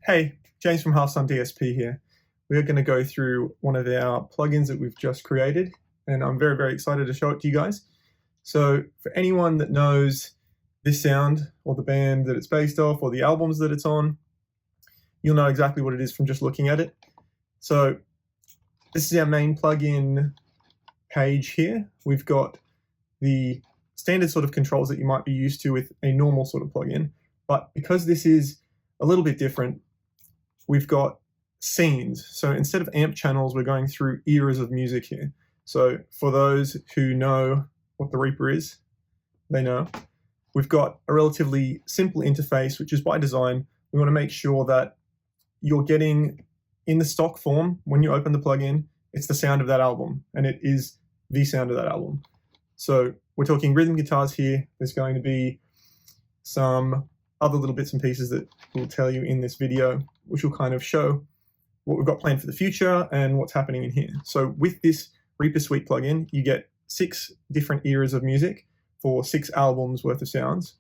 Hey, James from Half Sun DSP here. We're going to go through one of our plugins that we've just created, and I'm very, very excited to show it to you guys. So for anyone that knows this sound or the band that it's based off or the albums that it's on, you'll know exactly what it is from just looking at it. So this is our main plugin page here. We've got the standard sort of controls that you might be used to with a normal sort of plugin, but because this is a little bit different, we've got scenes. So instead of amp channels, we're going through eras of music here. So for those who know what the Reaper is, they know. We've got a relatively simple interface, which is by design. We want to make sure that you're getting in the stock form, when you open the plugin, it's the sound of that album, and it is the sound of that album. So we're talking rhythm guitars here. There's going to be some other little bits and pieces that we'll tell you in this video, which will kind of show what we've got planned for the future and what's happening in here. So with this ReaperSuite plugin, you get 6 different eras of music for 6 albums worth of sounds.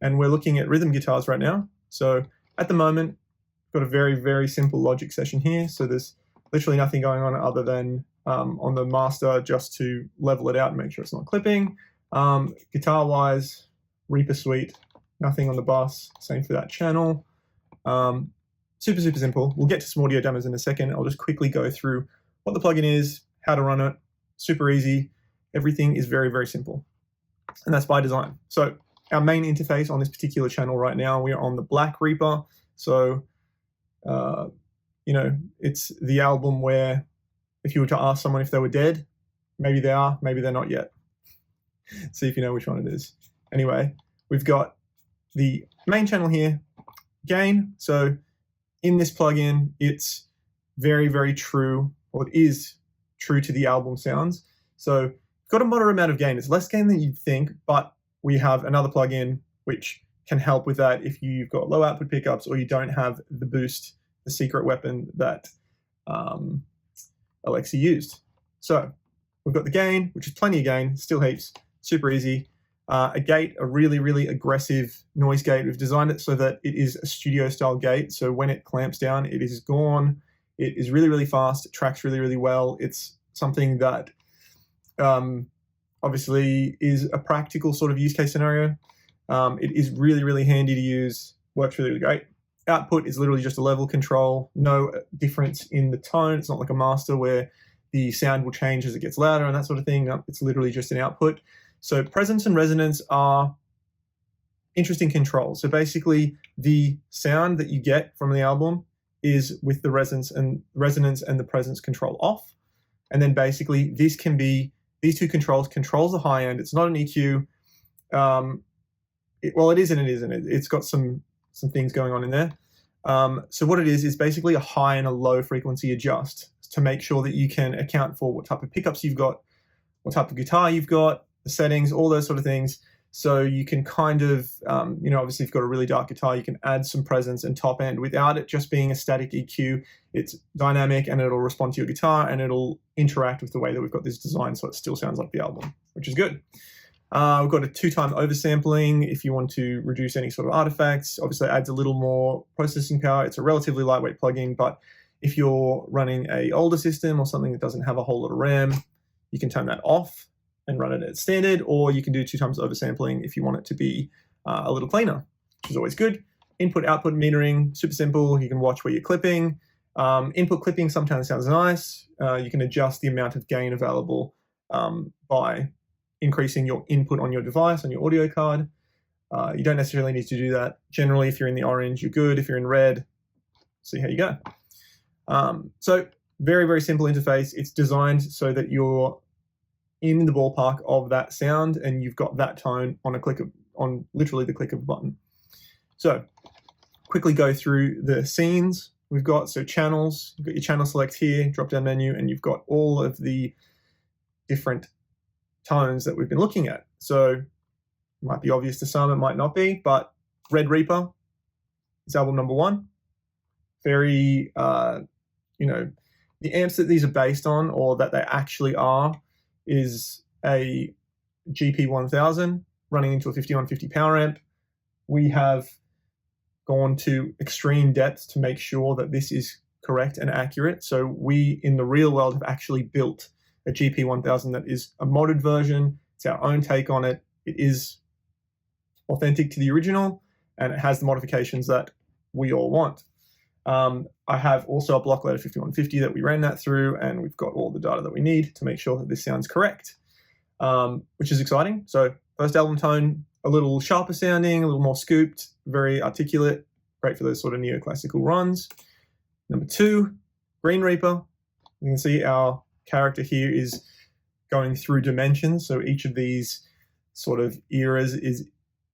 And we're looking at rhythm guitars right now. So at the moment, got a very, very simple Logic session here. So there's literally nothing going on other than on the master just to level it out and make sure it's not clipping. Guitar-wise, ReaperSuite, nothing on the bus, same for that channel. Super, super simple. We'll get to some audio demos in a second. I'll just quickly go through what the plugin is, how to run it, super easy. Everything is very, very simple. And that's by design. So our main interface on this particular channel right now, we're on the Black Reaper. So, it's the album where if you were to ask someone if they were dead, maybe they are, maybe they're not yet. See if you know which one it is. Anyway, we've got the main channel here, gain. So in this plugin, it's very, very true, or it is true to the album sounds. So we've got a moderate amount of gain. It's less gain than you'd think, but we have another plugin which can help with that if you've got low output pickups or you don't have the boost, the secret weapon that Alexi used. So we've got the gain, which is plenty of gain, still heaps, super easy. A gate, a really, really aggressive noise gate. We've designed it so that it is a studio style gate. So when it clamps down, it is gone. It is really, really fast. It tracks really, really well. It's something that obviously is a practical sort of use case scenario. It is really, really handy to use. Works really, really great. Output is literally just a level control. No difference in the tone. It's not like a master where the sound will change as it gets louder and that sort of thing. No, it's literally just an output. So presence and resonance are interesting controls. So basically the sound that you get from the album is with the resonance and the presence control off. And then basically this can be, these two controls controls the high end. It's not an EQ. Well, it is and it isn't. It's got some things going on in there. So what it is basically a high and a low frequency adjust to make sure that you can account for what type of pickups you've got, what type of guitar you've got, the settings, all those sort of things. So you can kind of, obviously if you've got a really dark guitar, you can add some presence and top end without it just being a static EQ. It's dynamic and it'll respond to your guitar and it'll interact with the way that we've got this design so it still sounds like the album, which is good. We've got a 2-time oversampling if you want to reduce any sort of artifacts. Obviously it adds a little more processing power. It's a relatively lightweight plugin, but if you're running an older system or something that doesn't have a whole lot of RAM, you can turn that off and run it at standard, or you can do 2 times oversampling if you want it to be a little cleaner, which is always good. Input output metering, super simple. You can watch where you're clipping. Input clipping sometimes sounds nice. You can adjust the amount of gain available by increasing your input on your device, on your audio card. You don't necessarily need to do that. Generally, if you're in the orange, you're good. If you're in red, see how you go. So very, very simple interface. It's designed so that you're in the ballpark of that sound and you've got that tone on literally the click of a button. So quickly go through the scenes we've got. So channels, you've got your channel select here, drop down menu, and you've got all of the different tones that we've been looking at. So it might be obvious to some, it might not be, but Red Reaper is album number 1. Very, the amps that these are based on or that they actually are is a GP1000 running into a 5150 power amp. We have gone to extreme depths to make sure that this is correct and accurate. So we, in the real world, have actually built a GP1000 that is a modded version. It's our own take on it. It is authentic to the original, and it has the modifications that we all want. I have also a block loader 5150 that we ran that through, and we've got all the data that we need to make sure that this sounds correct, which is exciting. So first album tone, a little sharper sounding, a little more scooped, very articulate, great for those sort of neoclassical runs. Number 2, Green Reaper. You can see our character here is going through dimensions. So each of these sort of eras is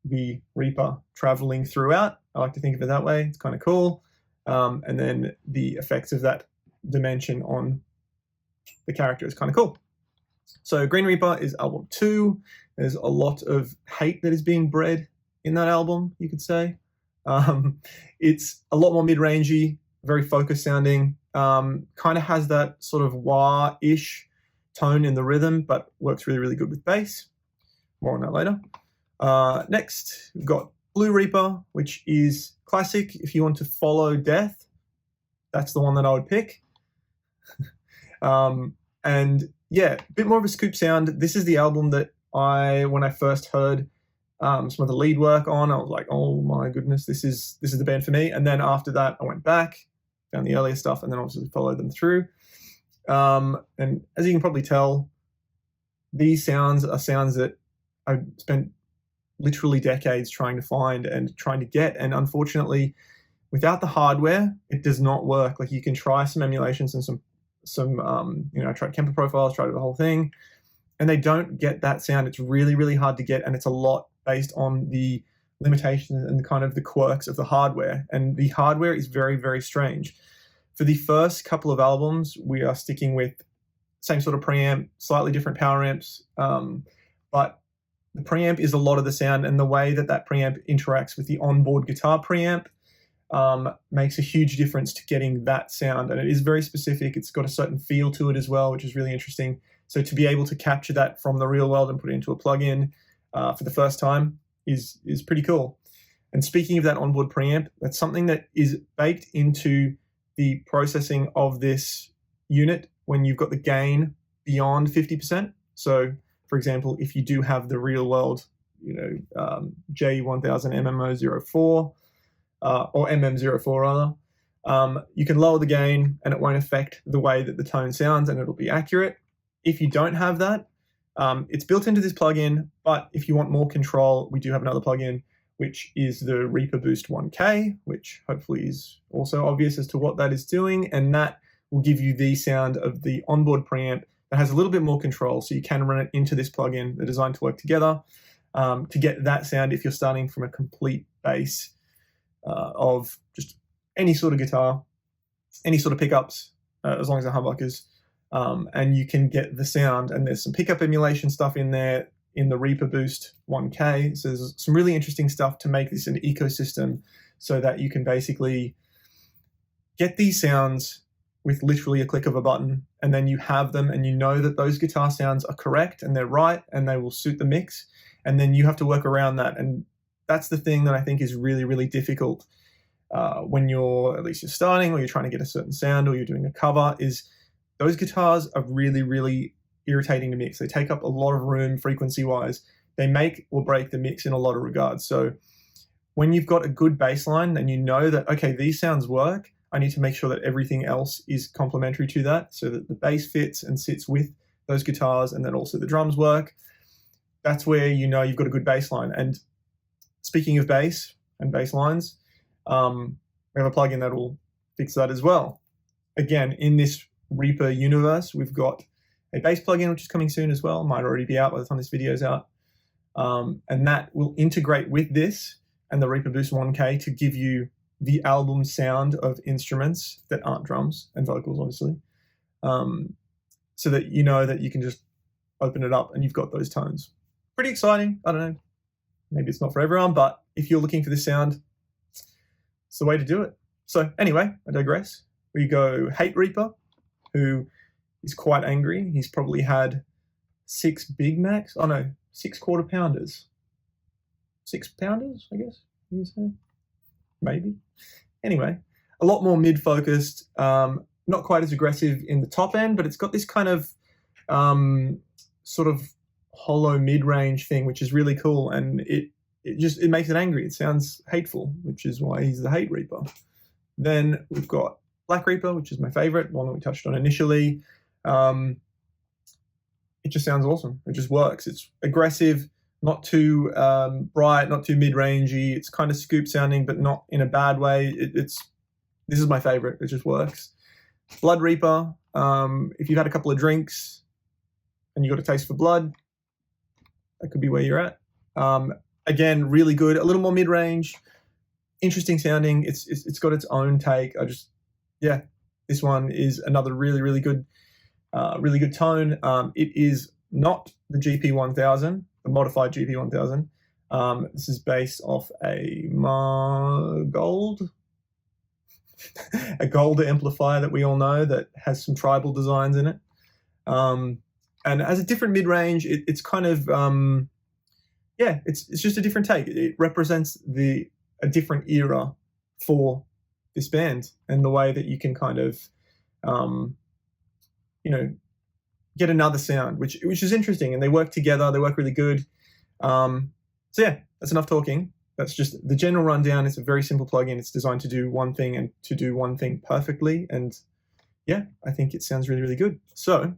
the Reaper traveling throughout. I like to think of it that way. It's kind of cool. And then the effects of that dimension on the character is kind of cool. So Green Reaper is album 2. There's a lot of hate that is being bred in that album, you could say. It's a lot more mid-rangey, very focused sounding, kind of has that sort of wah-ish tone in the rhythm, but works really, really good with bass. More on that later. Next, we've got Blue Reaper, which is classic. If you want to follow death, that's the one that I would pick. And yeah, a bit more of a scoop sound. This is the album that when I first heard some of the lead work on, I was like, oh my goodness, this is the band for me. And then after that, I went back, found the earlier stuff, and then obviously followed them through. And as you can probably tell, these sounds are sounds that I've spent literally decades trying to find and trying to get. And unfortunately, without the hardware, it does not work. Like, you can try some emulations and some I tried Kemper profiles, tried the whole thing, and they don't get that sound. It's really, really hard to get, and it's a lot based on the limitations and kind of the quirks of the hardware. And the hardware is very, very strange. For the first couple of albums, we are sticking with same sort of preamp, slightly different power amps, but the preamp is a lot of the sound, and the way that that preamp interacts with the onboard guitar preamp makes a huge difference to getting that sound. And it is very specific. It's got a certain feel to it as well, which is really interesting. So to be able to capture that from the real world and put it into a plugin for the first time is pretty cool. And speaking of that onboard preamp, that's something that is baked into the processing of this unit when you've got the gain beyond 50%. So for example, if you do have the real world, J1000 MMO04, or MM04 rather, you can lower the gain and it won't affect the way that the tone sounds, and it'll be accurate. If you don't have that, it's built into this plugin, but if you want more control, we do have another plugin, which is the Reaper Boost 1K, which hopefully is also obvious as to what that is doing, and that will give you the sound of the onboard preamp that has a little bit more control, so you can run it into this plugin. They're designed to work together to get that sound if you're starting from a complete bass of just any sort of guitar, any sort of pickups, as long as they're humbuckers, and you can get the sound. And there's some pickup emulation stuff in there in the Reaper Boost 1K. So there's some really interesting stuff to make this an ecosystem so that you can basically get these sounds with literally a click of a button, and then you have them and you know that those guitar sounds are correct and they're right and they will suit the mix, and then you have to work around that. And that's the thing that I think is really, really difficult when you're starting, or you're trying to get a certain sound, or you're doing a cover, is those guitars are really, really irritating to mix. They take up a lot of room frequency-wise. They make or break the mix in a lot of regards. So when you've got a good bass line and you know that, okay, these sounds work, I need to make sure that everything else is complementary to that, so that the bass fits and sits with those guitars, and then also the drums work. That's where you know you've got a good bass line. And speaking of bass and bass lines, we have a plugin that will fix that as well. Again, in this Reaper universe, we've got a bass plugin which is coming soon as well. Might already be out by the time this video is out. And that will integrate with this and the Reaper Boost 1K to give you the album sound of instruments that aren't drums and vocals, obviously, so that you know that you can just open it up and you've got those tones. Pretty exciting. I don't know. Maybe it's not for everyone, but if you're looking for this sound, it's the way to do it. So anyway, I digress. We go Hate Reaper, who is quite angry. He's probably had 6 Big Macs. Oh no, 6 quarter pounders. 6 pounders, I guess you say. maybe. Anyway, a lot more mid-focused, not quite as aggressive in the top end, but it's got this kind of sort of hollow mid-range thing, which is really cool, and it makes it angry. It sounds hateful, which is why he's the Hate Reaper. Then we've got Black Reaper, which is my favorite, one that we touched on initially. It just sounds awesome. It just works. It's aggressive, not too bright, not too mid-rangey. It's kind of scoop sounding, but not in a bad way. This is my favorite. It just works. Blood Reaper, if you've had a couple of drinks and you've got a taste for blood, that could be where you're at. Again, really good, a little more mid-range, interesting sounding. It's got its own take. This one is another really good tone. It is not the GP1000, the modified GP1000. This is based off a gold amplifier that we all know that has some tribal designs in it. And as a different mid-range, it's kind of, it's just a different take. It represents a different era for this band, and the way that you can kind of, get another sound, which is interesting, and they work together. They work really good. That's enough talking. That's just the general rundown. It's a very simple plugin. It's designed to do one thing and to do one thing perfectly. And yeah, I think it sounds really good. So